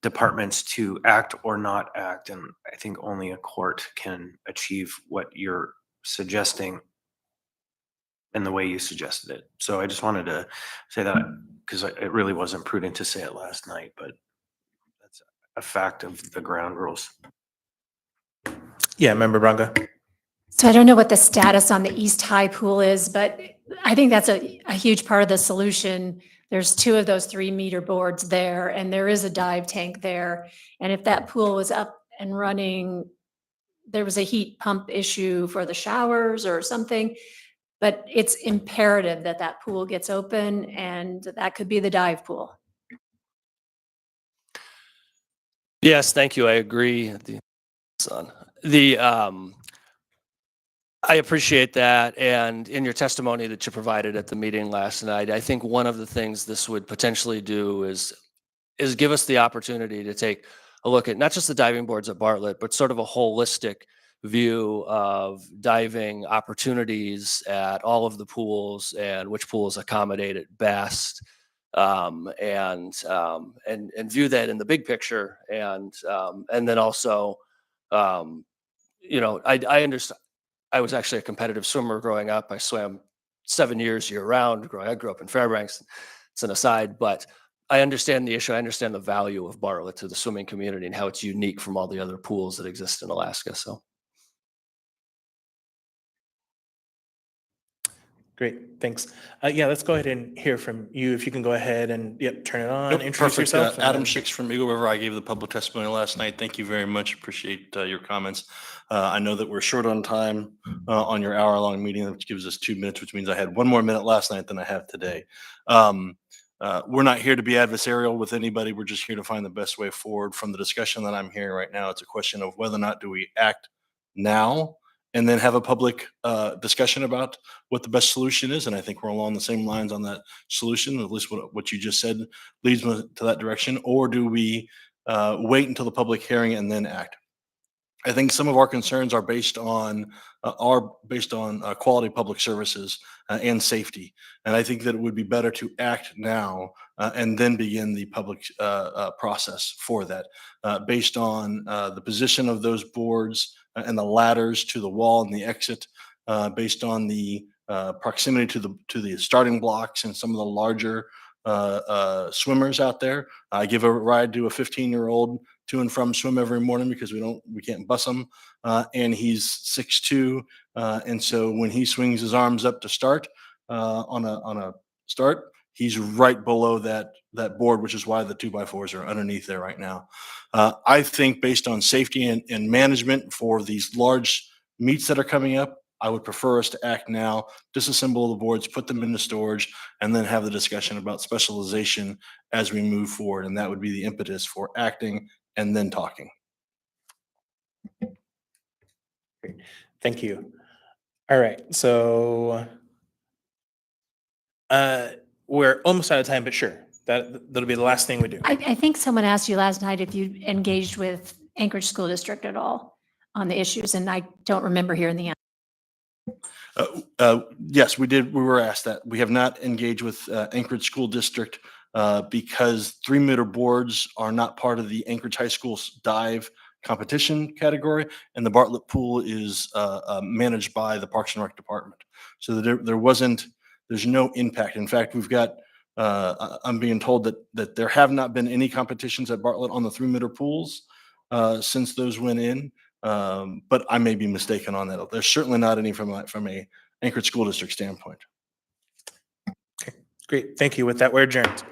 [SPEAKER 1] departments to act or not act. And I think only a court can achieve what you're suggesting in the way you suggested it. So I just wanted to say that because it really wasn't prudent to say it last night, but that's a fact of the ground rules.
[SPEAKER 8] Yeah, Member Braga.
[SPEAKER 2] So I don't know what the status on the East High Pool is, but I think that's a huge part of the solution. There's 2 of those 3-meter boards there, and there is a dive tank there. And if that pool was up and running, there was a heat pump issue for the showers or something, but it's imperative that that pool gets open, and that could be the dive pool.
[SPEAKER 11] Yes, thank you. I agree. Son. The, I appreciate that. And in your testimony that you provided at the meeting last night, I think one of the things this would potentially do is give us the opportunity to take a look at not just the diving boards at Bartlett, but sort of a holistic view of diving opportunities at all of the pools and which pools accommodate it best. And view that in the big picture. And then also, I understand. I was actually a competitive swimmer growing up. I swam 7 years year round. I grew up in Fairbanks. It's an aside, but I understand the issue. I understand the value of Bartlett to the swimming community and how it's unique from all the other pools that exist in Alaska. So
[SPEAKER 8] Great, thanks. Yeah, let's go ahead and hear from you. If you can go ahead and, yep, turn it on,
[SPEAKER 12] Nope,
[SPEAKER 8] introduce
[SPEAKER 12] perfect.
[SPEAKER 8] yourself. and
[SPEAKER 12] Adam
[SPEAKER 8] then-
[SPEAKER 12] Schicks from Eagle River. I gave the public testimony last night. Thank you very much. Appreciate your comments. I know that we're short on time on your hour-long meeting, which gives us 2 minutes, which means I had 1 more minute last night than I have today. We're not here to be adversarial with anybody. We're just here to find the best way forward. From the discussion that I'm hearing right now, it's a question of whether or not do we act now and then have a public discussion about what the best solution is. And I think we're along the same lines on that solution, at least what you just said leads me to that direction. Or do we wait until the public hearing and then act? I think some of our concerns are based on quality public services and safety. And I think that it would be better to act now and then begin the public process for that, based on the position of those boards and the ladders to the wall and the exit, based on the proximity to the starting blocks and some of the larger swimmers out there. I give a ride to a 15-year-old to and from swim every morning because we can't bus him, and he's 6'2", and so when he swings his arms up to start on a start, he's right below that board, which is why the 2x4s are underneath there right now. I think based on safety and management for these large meets that are coming up, I would prefer us to act now, disassemble the boards, put them into storage, and then have the discussion about specialization as we move forward. And that would be the impetus for acting and then talking.
[SPEAKER 8] Thank you. All right, so we're almost out of time, but sure, that'll be the last thing we do.
[SPEAKER 2] I think someone asked you last night if you engaged with Anchorage School District at all on the issues, and I don't remember hearing the answer.
[SPEAKER 12] Yes, we did. We were asked that. We have not engaged with Anchorage School District because 3-meter boards are not part of the Anchorage High School's dive competition category, and the Bartlett pool is managed by the Parks and Rec Department. So there's no impact. In fact, we've got, I'm being told that there have not been any competitions at Bartlett on the 3-meter pools since those went in. But I may be mistaken on that. There's certainly not any from a Anchorage School District standpoint.
[SPEAKER 8] Okay, great. Thank you. With that, we're adjourned.